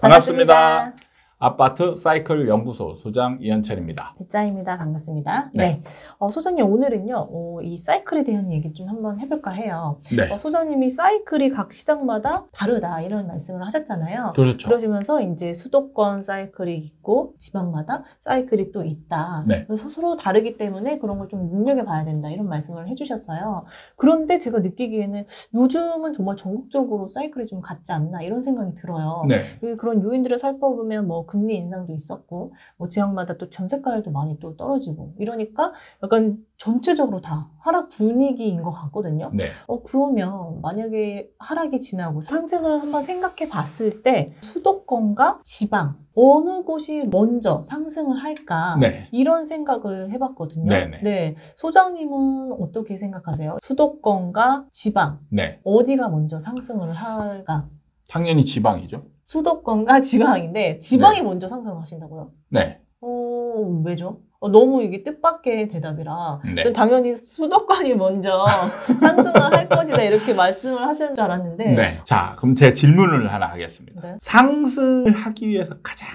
반갑습니다. 아파트 사이클 연구소 소장 이현철입니다. 배짱입니다. 반갑습니다. 네. 소장님 오늘은요, 이 사이클에 대한 얘기 좀 한번 해볼까 해요. 네. 소장님이 사이클이 각 시장마다 다르다 이런 말씀을 하셨잖아요. 그렇죠. 그러시면서 이제 수도권 사이클이 있고 지방마다 사이클이 또 있다. 네. 그래서 서로 다르기 때문에 그런 걸 좀 눈여겨봐야 된다 이런 말씀을 해주셨어요. 그런데 제가 느끼기에는 요즘은 정말 전국적으로 사이클이 좀 같지 않나 이런 생각이 들어요. 네. 그런 요인들을 살펴보면 뭐 금리 인상도 있었고 뭐 지역마다 또 전세가율도 많이 또 떨어지고 이러니까 약간 전체적으로 다 하락 분위기인 것 같거든요. 네. 그러면 만약에 하락이 지나고 상승을 한번 생각해 봤을 때 수도권과 지방 어느 곳이 먼저 상승을 할까 네. 이런 생각을 해봤거든요. 네네. 네, 소장님은 어떻게 생각하세요? 수도권과 지방 네. 어디가 먼저 상승을 할까? 당연히 지방이죠. 수도권과 지방인데 지방이 네. 먼저 상승을 하신다고요? 네. 왜죠? 너무 이게 뜻밖의 대답이라 네. 전 당연히 수도권이 먼저 상승을 할 것이다 이렇게 말씀을 하시는 줄 알았는데 네. 자, 그럼 제 질문을 하나 하겠습니다. 네. 상승을 하기 위해서 가장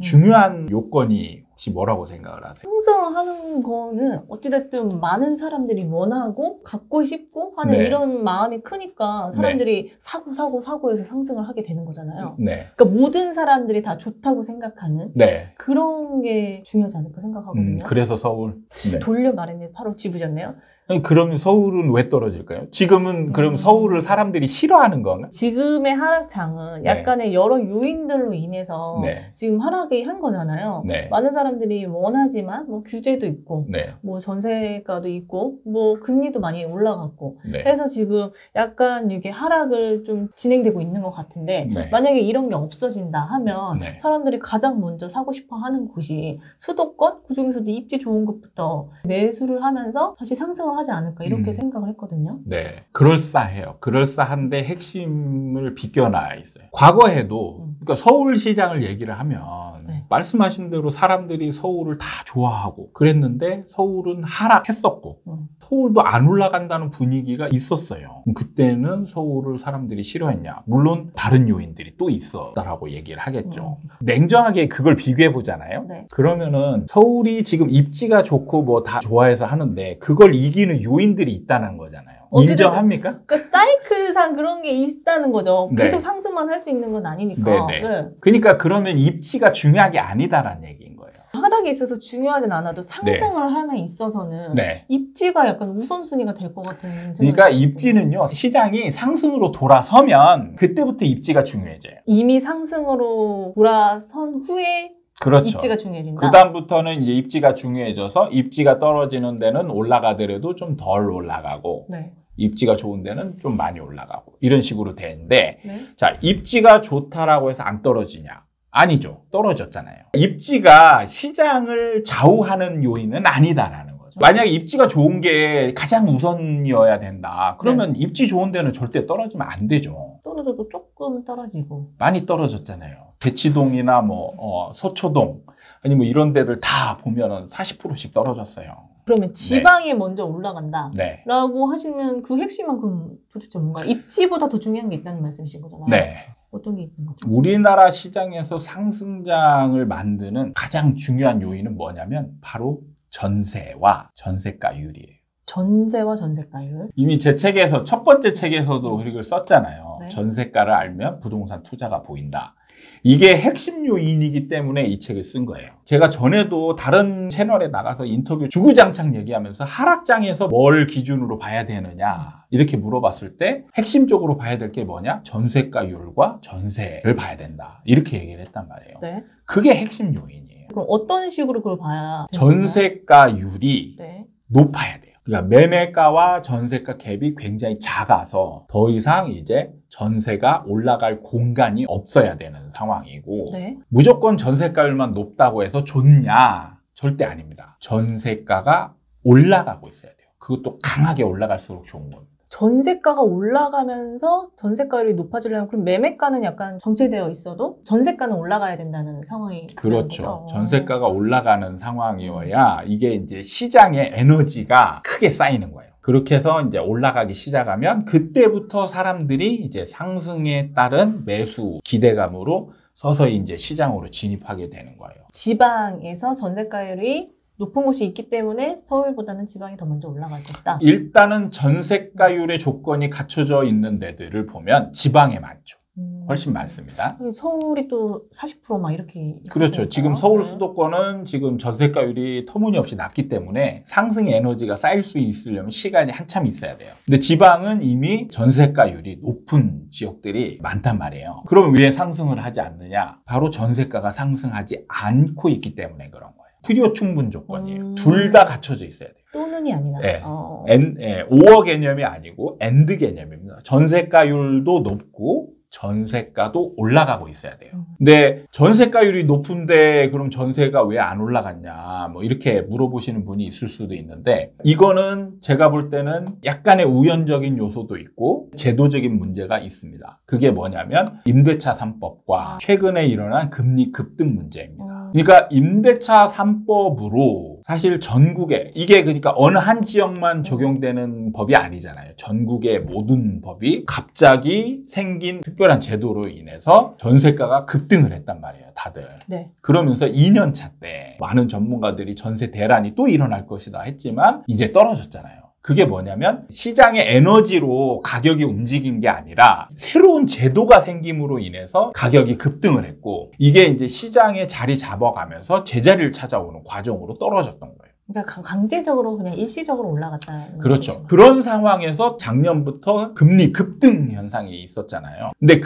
중요한 요건이 혹시 뭐라고 생각을 하세요? 상승을 하는 거는 어찌됐든 많은 사람들이 원하고 갖고 싶고 하는 네. 이런 마음이 크니까 사람들이 사고 해서 상승을 하게 되는 거잖아요. 네. 그러니까 모든 사람들이 다 좋다고 생각하는 네. 그런 게 중요하지 않을까 생각하거든요. 그래서 서울. 네. 돌려 말했는데 바로 짚으셨네요. 아니, 그럼 서울은 왜 떨어질까요? 지금은 그럼 서울을 사람들이 싫어하는 건가? 지금의 하락장은 약간의 여러 요인들로 인해서 네. 지금 하락이 한 거잖아요. 네. 많은 사람들이 원하지만 뭐 규제도 있고 네. 뭐 전세가도 있고 뭐 금리도 많이 올라갔고 네. 해서 지금 약간 이게 하락을 좀 진행되고 있는 것 같은데 네. 만약에 이런 게 없어진다 하면 네. 사람들이 가장 먼저 사고 싶어 하는 곳이 수도권? 그중에서도 입지 좋은 곳부터 매수를 하면서 다시 상승을 하지 않을까 이렇게 생각을 했거든요. 네. 그럴싸해요. 그럴싸한데 핵심을 비껴놔 있어요. 과거에도 그러니까 서울시장을 얘기를 하면 네. 말씀하신 대로 사람들이 서울을 다 좋아하고 그랬는데 서울은 하락했었고 서울도 안 올라간다는 분위기가 있었어요. 그때는 서울을 사람들이 싫어했냐? 물론 다른 요인들이 또 있었다라고 얘기를 하겠죠. 냉정하게 그걸 비교해 보잖아요. 네. 그러면은 서울이 지금 입지가 좋고 뭐 다 좋아해서 하는데 그걸 이기는 요인들이 있다는 거잖아요. 인정합니까? 그러니까 사이클상 그런 게 있다는 거죠. 네. 계속 상승만 할 수 있는 건 아니니까. 네네. 네. 그러니까 그러면 입지가 중요한 게 아니다라는 얘기인 거예요. 하락에 있어서 중요하진 않아도 상승을 함에 있어서는 네. 입지가 약간 우선순위가 될 것 같은 생각이 그러니까 들어요. 입지는요, 시장이 상승으로 돌아서면 그때부터 입지가 중요해져요. 이미 상승으로 돌아선 후에 그렇죠. 입지가 중요해진다. 그다음부터는 이제 입지가 중요해져서 입지가 떨어지는 데는 올라가더라도 좀 덜 올라가고 네. 입지가 좋은 데는 좀 많이 올라가고 이런 식으로 되는데 네. 자, 입지가 좋다라고 해서 안 떨어지냐? 아니죠. 떨어졌잖아요. 입지가 시장을 좌우하는 요인은 아니다라는 거죠. 만약에 입지가 좋은 게 가장 우선이어야 된다. 그러면 입지 좋은 데는 절대 떨어지면 안 되죠. 떨어져도 조금 떨어지고. 많이 떨어졌잖아요. 대치동이나 서초동 아니 뭐 이런 데들 다 보면은 40%씩 떨어졌어요. 그러면 지방에 먼저 올라간다. 네. 라고 하시면 그 핵심은 그럼 도대체 뭔가 입지보다 더 중요한 게 있다는 말씀이신 거잖아요. 네. 어떤 게 있는 거죠? 우리나라 시장에서 상승장을 만드는 가장 중요한 요인은 뭐냐면 바로 전세와 전세가율이에요. 전세와 전세가율. 이미 제 책에서 첫 번째 책에서도 그걸 썼잖아요. 네. 전세가를 알면 부동산 투자가 보인다. 이게 핵심 요인이기 때문에 이 책을 쓴 거예요. 제가 전에도 다른 채널에 나가서 인터뷰 주구장창 얘기하면서 하락장에서 뭘 기준으로 봐야 되느냐 이렇게 물어봤을 때 핵심적으로 봐야 될 게 뭐냐? 전세가율과 전세를 봐야 된다. 이렇게 얘기를 했단 말이에요. 네. 그게 핵심 요인이에요. 그럼 어떤 식으로 그걸 봐야 되나요? 전세가율이 네. 높아야 돼요. 그러니까 매매가와 전세가 갭이 굉장히 작아서 더 이상 이제 전세가 올라갈 공간이 없어야 되는 상황이고 네. 무조건 전세가율만 높다고 해서 좋냐? 절대 아닙니다. 전세가가 올라가고 있어야 돼요. 그것도 강하게 올라갈수록 좋은 겁니다. 전세가가 올라가면서 전세가율이 높아지려면 그럼 매매가는 약간 정체되어 있어도 전세가는 올라가야 된다는 상황이 그렇죠. 전세가가 올라가는 상황이어야 이게 이제 시장의 에너지가 크게 쌓이는 거예요. 그렇게 해서 이제 올라가기 시작하면 그때부터 사람들이 이제 상승에 따른 매수 기대감으로 서서히 이제 시장으로 진입하게 되는 거예요. 지방에서 전세가율이 높은 곳이 있기 때문에 서울보다는 지방이 더 먼저 올라갈 것이다. 일단은 전세가율의 조건이 갖춰져 있는 데들을 보면 지방에 많죠. 훨씬 많습니다. 서울이 또 40% 막 이렇게 그렇죠. 지금 서울 수도권은 지금 전세가율이 터무니없이 낮기 때문에 상승 에너지가 쌓일 수 있으려면 시간이 한참 있어야 돼요. 근데 지방은 이미 전세가율이 높은 지역들이 많단 말이에요. 그럼 왜 상승을 하지 않느냐? 바로 전세가가 상승하지 않고 있기 때문에 그런 거예요. 필요 충분 조건이에요. 둘 다 갖춰져 있어야 돼요. 또는이 아니라. 네. 5억 개념이 아니고 엔드 개념입니다. 전세가율도 높고 전세가도 올라가고 있어야 돼요. 근데 전세가율이 높은데 그럼 전세가 왜 안 올라갔냐 뭐 이렇게 물어보시는 분이 있을 수도 있는데 이거는 제가 볼 때는 약간의 우연적인 요소도 있고 제도적인 문제가 있습니다. 그게 뭐냐면 임대차 3법과 최근에 일어난 금리 급등 문제입니다. 그러니까 임대차 3법으로 사실 전국에 이게 그러니까 어느 한 지역만 적용되는 법이 아니잖아요. 전국의 모든 법이 갑자기 생긴 특별한 제도로 인해서 전세가가 급등을 했단 말이에요. 다들. 네. 그러면서 2년차 때 많은 전문가들이 전세 대란이 또 일어날 것이다 했지만 이제 떨어졌잖아요. 그게 뭐냐면 시장의 에너지로 가격이 움직인 게 아니라 새로운 제도가 생김으로 인해서 가격이 급등을 했고 이게 이제 시장에 자리 잡아가면서 제자리를 찾아오는 과정으로 떨어졌던 거예요. 그러니까 강제적으로 그냥 일시적으로 올라갔다. 그렇죠. 그런 상황에서 작년부터 금리 급등 현상이 있었잖아요. 근데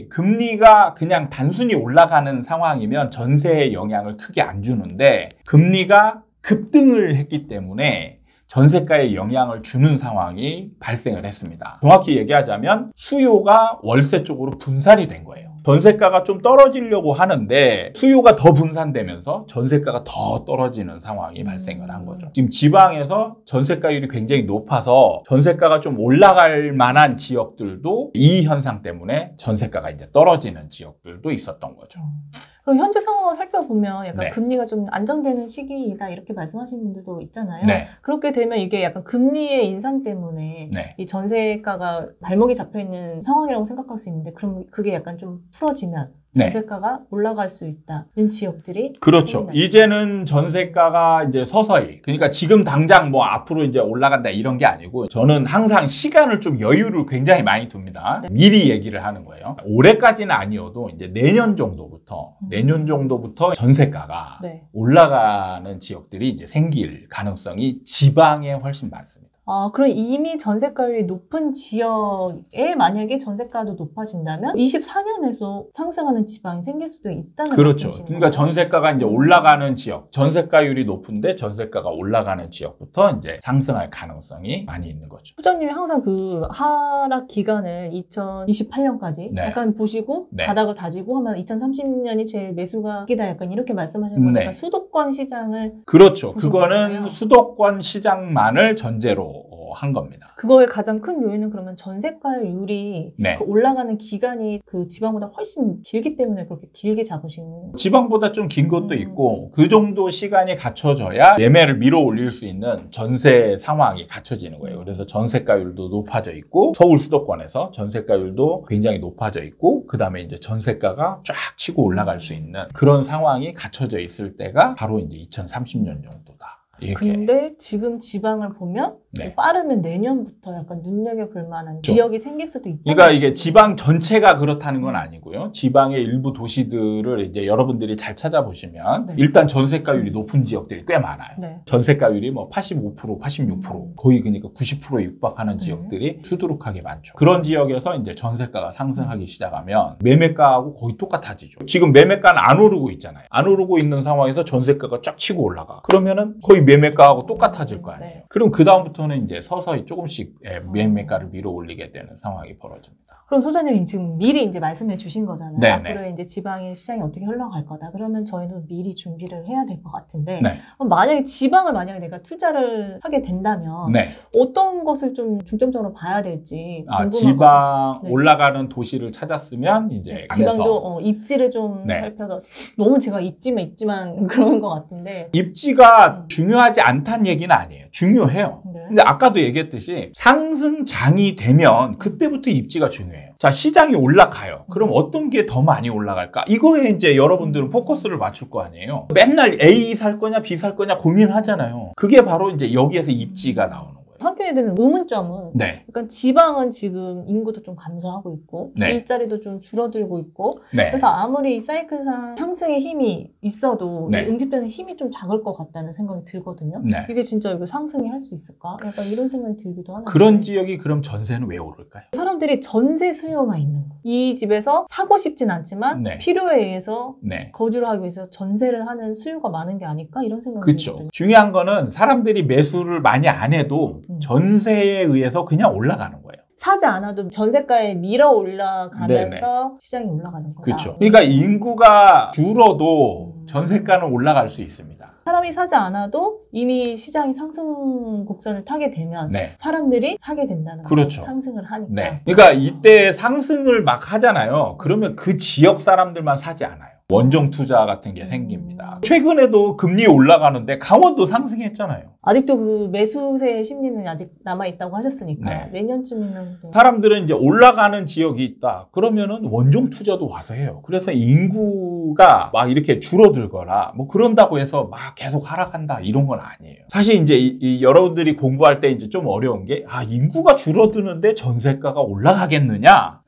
금리가 그냥 단순히 올라가는 상황이면 전세에 영향을 크게 안 주는데 금리가 급등을 했기 때문에 전세가에 영향을 주는 상황이 발생을 했습니다. 정확히 얘기하자면 수요가 월세 쪽으로 분산이 된 거예요. 전세가가 좀 떨어지려고 하는데 수요가 더 분산되면서 전세가가 더 떨어지는 상황이 발생을 한 거죠. 지금 지방에서 전세가율이 굉장히 높아서 전세가가 좀 올라갈 만한 지역들도 이 현상 때문에 전세가가 이제 떨어지는 지역들도 있었던 거죠. 그럼 현재 상황을 살펴보면 약간 네. 금리가 좀 안정되는 시기이다 이렇게 말씀하시는 분들도 있잖아요. 네. 그렇게 되면 이게 약간 금리의 인상 때문에 네. 이 전세가가 발목이 잡혀 있는 상황이라고 생각할 수 있는데 그럼 그게 약간 좀 풀어지면 전세가가 올라갈 수 있다는 지역들이 그렇죠. 생긴다. 이제는 전세가가 이제 서서히 그러니까 지금 당장 뭐 앞으로 이제 올라간다 이런 게 아니고 저는 항상 시간을 좀 여유를 굉장히 많이 둡니다. 네. 미리 얘기를 하는 거예요. 올해까지는 아니어도 이제 내년 정도부터 전세가가 네. 올라가는 지역들이 이제 생길 가능성이 지방에 훨씬 많습니다. 그럼 이미 전세가율이 높은 지역에 만약에 전세가도 높아진다면 24년에서 상승하는 지방이 생길 수도 있다는 그렇죠. 말씀이신 그러니까 거예요? 전세가가 이제 올라가는 지역, 전세가율이 높은데 전세가가 올라가는 지역부터 이제 상승할 가능성이 많이 있는 거죠. 부장님이 항상 그 하락 기간을 2028년까지 네. 약간 보시고 네. 바닥을 다지고 하면 2030년이 제일 매수가 기다 약간 이렇게 말씀하시는 거니까 네. 수도권 시장을 그렇죠. 보신 그거는 거예요? 수도권 시장만을 전제로 한 겁니다. 그거의 가장 큰 요인은 그러면 전세가율이 네. 그 올라가는 기간이 그 지방보다 훨씬 길기 때문에 그렇게 길게 잡으신 지방보다 좀 긴 것도 있고 그 정도 시간이 갖춰져야 매매를 밀어 올릴 수 있는 전세 상황이 갖춰지는 거예요. 그래서 전세가율도 높아져 있고 서울 수도권에서 전세가율도 굉장히 높아져 있고 그 다음에 이제 전세가가 쫙 치고 올라갈 수 있는 그런 상황이 갖춰져 있을 때가 바로 이제 2030년 정도다. 이렇게. 근데 지금 지방을 보면 네. 빠르면 내년부터 약간 눈여겨볼 만한 그렇죠. 지역이 생길 수도 있다. 그러니까 이게 지방 전체가 그렇다는 건 아니고요. 지방의 일부 도시들을 이제 여러분들이 잘 찾아보시면 네. 일단 전세가율이 높은 지역들이 꽤 많아요. 네. 전세가율이 뭐 85%, 86% 거의 그러니까 90%에 육박하는 지역들이 수두룩하게 많죠. 그런 지역에서 이제 전세가가 상승하기 시작하면 매매가하고 거의 똑같아지죠. 지금 매매가는 안 오르고 있잖아요. 안 오르고 있는 상황에서 전세가가 쫙 치고 올라가. 그러면은 거의 매매가하고 똑같아질 거 아니에요. 네. 그럼 그 다음부터는 이제 서서히 조금씩 매매가를 밀어 올리게 되는 상황이 벌어집니다. 그럼 소장님이 지금 미리 이제 말씀해 주신 거잖아요. 네, 앞으로 이제 지방의 시장이 어떻게 흘러갈 거다. 그러면 저희는 미리 준비를 해야 될 것 같은데. 네. 그럼 만약에 지방을 만약에 내가 투자를 하게 된다면 네. 어떤 것을 좀 중점적으로 봐야 될지 궁금하거든요. 지방 네. 올라가는 도시를 찾았으면 이제 지방도 입지를 좀 네. 살펴서 너무 제가 입지만 그런 것 같은데. 입지가 중요하지 않다는 얘기는 아니에요. 중요해요. 네. 근데 아까도 얘기했듯이 상승장이 되면 그때부터 입지가 중요해요. 자, 시장이 올라가요. 그럼 어떤 게 더 많이 올라갈까? 이거에 이제 여러분들은 포커스를 맞출 거 아니에요. 맨날 A 살 거냐 B 살 거냐 고민하잖아요. 그게 바로 이제 여기에서 입지가 나오는 거예요. 하게 되는 의문점은 네. 약간 지방은 지금 인구도 좀 감소하고 있고 네. 일자리도 좀 줄어들고 있고 네. 그래서 아무리 이 사이클상 상승의 힘이 있어도 네. 응집되는 힘이 좀 작을 것 같다는 생각이 들거든요. 네. 이게 진짜 이거 상승이 할 수 있을까? 약간 이런 생각이 들기도 하는데 그런 지역이 그럼 전세는 왜 오를까요? 사람들이 전세 수요만 있는 거. 이 집에서 사고 싶진 않지만 네. 필요에 의해서 네. 거주를 하기 위해서 전세를 하는 수요가 많은 게 아닐까? 이런 생각이 그렇죠. 들거든요. 중요한 거는 사람들이 매수를 많이 안 해도 전세에 의해서 그냥 올라가는 거예요. 사지 않아도 전세가에 밀어 올라가면서 시장이 올라가는 거다. 그렇죠. 그러니까 인구가 줄어도 전세가는 올라갈 수 있습니다. 사람이 사지 않아도 이미 시장이 상승 곡선을 타게 되면 네. 사람들이 사게 된다는 그렇죠. 거죠. 상승을 하니까. 네. 그러니까 이때 상승을 막 하잖아요. 그러면 그 지역 사람들만 사지 않아요. 원정 투자 같은 게 생깁니다. 최근에도 금리 올라가는데 강원도 상승했잖아요. 아직도 그 매수세의 심리는 아직 남아있다고 하셨으니까 네. 내년쯤이면 사람들은 이제 올라가는 지역이 있다. 그러면은 원정 투자도 와서 해요. 그래서 인구가 막 이렇게 줄어들거나 뭐 그런다고 해서 막 계속 하락한다 이런 건 아니에요. 사실 이제 이 여러분들이 공부할 때 이제 좀 어려운 게 인구가 줄어드는데 전세가가 올라가겠느냐?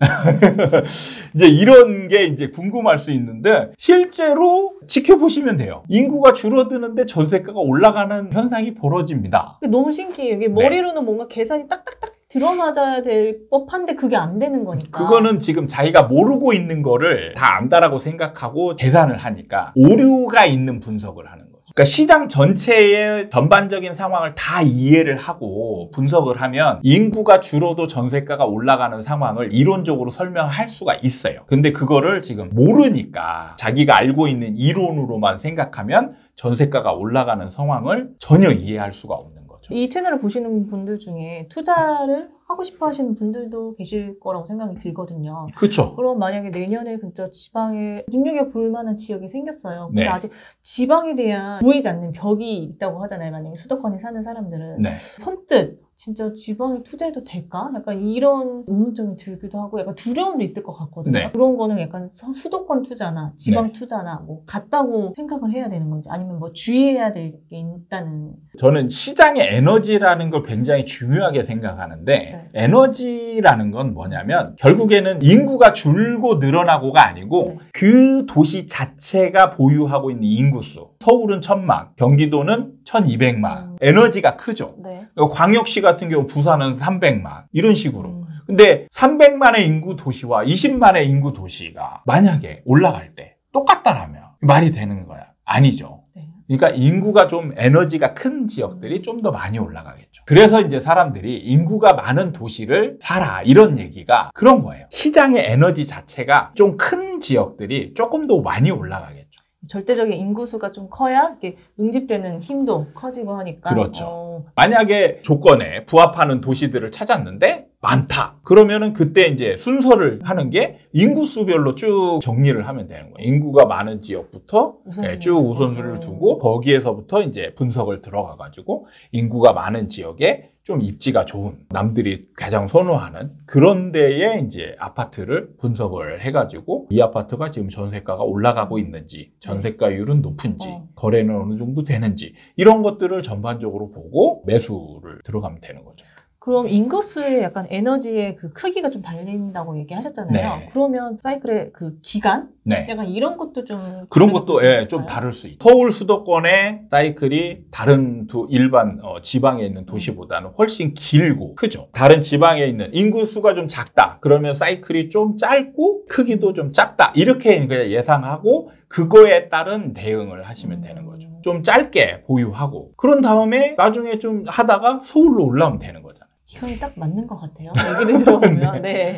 이제 이런 게 이제 궁금할 수 있는데 실제로 지켜보시면 돼요. 인구가 줄어드는데 전세가가 올라가는 현상이 벌어집니다. 너무 신기해요. 이게 머리로는 뭔가 계산이 딱딱딱 들어맞아야 될 법한데 그게 안 되는 거니까. 그거는 지금 자기가 모르고 있는 거를 다 안다라고 생각하고 계산을 하니까 오류가 있는 분석을 하는 거죠. 그러니까 시장 전체의 전반적인 상황을 다 이해를 하고 분석을 하면 인구가 줄어도 전세가가 올라가는 상황을 이론적으로 설명할 수가 있어요. 근데 그거를 지금 모르니까 자기가 알고 있는 이론으로만 생각하면 전세가가 올라가는 상황을 전혀 이해할 수가 없는 거죠. 이 채널을 보시는 분들 중에 투자를 하고 싶어 하시는 분들도 계실 거라고 생각이 들거든요. 그렇죠. 그럼 만약에 내년에 진짜 지방에 눈여겨볼 만한 지역이 생겼어요. 근데 네. 아직 지방에 대한 보이지 않는 벽이 있다고 하잖아요. 만약에 수도권에 사는 사람들은. 네. 선뜻 진짜 지방에 투자해도 될까? 약간 이런 의문점이 들기도 하고 약간 두려움도 있을 것 같거든요. 네. 그런 거는 약간 수도권 투자나 지방 네. 투자나 뭐 같다고 생각을 해야 되는 건지 아니면 뭐 주의해야 될 게 있다는. 저는 시장의 에너지라는 걸 굉장히 중요하게 생각하는데 에너지라는 건 뭐냐면 결국에는 인구가 줄고 늘어나고가 아니고 그 도시 자체가 보유하고 있는 인구수. 서울은 1000만, 경기도는 1200만. 에너지가 크죠. 네. 광역시 같은 경우 부산은 300만. 이런 식으로. 근데 300만의 인구 도시와 20만의 인구 도시가 만약에 올라갈 때 똑같다라면 말이 되는 거야. 아니죠. 그러니까 인구가 좀 에너지가 큰 지역들이 좀 더 많이 올라가겠죠. 그래서 이제 사람들이 인구가 많은 도시를 사라 이런 얘기가 그런 거예요. 시장의 에너지 자체가 좀 큰 지역들이 조금 더 많이 올라가겠죠. 절대적인 인구수가 좀 커야 이렇게 응집되는 힘도 커지고 하니까. 그렇죠. 만약에 조건에 부합하는 도시들을 찾았는데 많다. 그러면은 그때 이제 순서를 하는 게 인구수별로 쭉 정리를 하면 되는 거예요. 인구가 많은 지역부터 쭉 우선순위를 두고 거기에서부터 이제 분석을 들어가 가지고 인구가 많은 지역에 좀 입지가 좋은 남들이 가장 선호하는 그런 데에 이제 아파트를 분석을 해가지고 이 아파트가 지금 전세가가 올라가고 있는지 전세가율은 높은지 거래는 어느 정도 되는지 이런 것들을 전반적으로 보고 매수를 들어가면 되는 거죠. 그럼 인구수의 약간 에너지의 그 크기가 좀 달린다고 얘기하셨잖아요. 네. 그러면 사이클의 그 기간? 네. 약간 이런 것도 좀 그런 것도 좀 다를 수 있어요. 서울 수도권의 사이클이 다른 일반 지방에 있는 도시보다는 훨씬 길고 크죠. 다른 지방에 있는 인구수가 좀 작다. 그러면 사이클이 좀 짧고 크기도 좀 작다. 이렇게 그냥 예상하고 그거에 따른 대응을 하시면 되는 거죠. 좀 짧게 보유하고 그런 다음에 나중에 좀 하다가 서울로 올라오면 되는 거잖아요. 기간이 딱 맞는 것 같아요. 얘기를 들어보면. 네.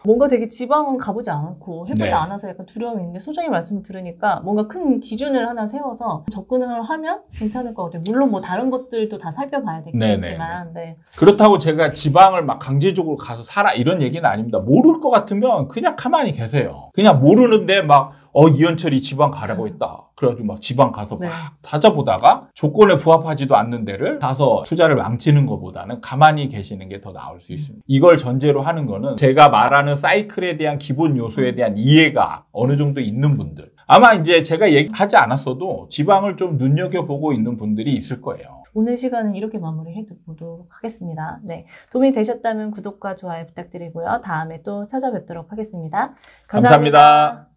뭔가 되게 지방은 가보지 않고 해보지 않아서 약간 두려움이 있는데 소장님 말씀을 들으니까 뭔가 큰 기준을 하나 세워서 접근을 하면 괜찮을 것 같아요. 물론 뭐 다른 것들도 다 살펴봐야 되겠지만. 네. 그렇다고 제가 지방을 막 강제적으로 가서 살아 이런 얘기는 아닙니다. 모를 것 같으면 그냥 가만히 계세요. 그냥 모르는데 막 이현철이 지방 가라고 했다. 그래가지고 막 지방 가서 네. 막 찾아보다가 조건에 부합하지도 않는 데를 가서 투자를 망치는 것보다는 가만히 계시는 게 더 나을 수 있습니다. 이걸 전제로 하는 거는 제가 말하는 사이클에 대한 기본 요소에 대한 이해가 어느 정도 있는 분들. 아마 이제 제가 얘기하지 않았어도 지방을 좀 눈여겨보고 있는 분들이 있을 거예요. 오늘 시간은 이렇게 마무리해 보도록 하겠습니다. 네, 도움이 되셨다면 구독과 좋아요 부탁드리고요. 다음에 또 찾아뵙도록 하겠습니다. 감사합니다.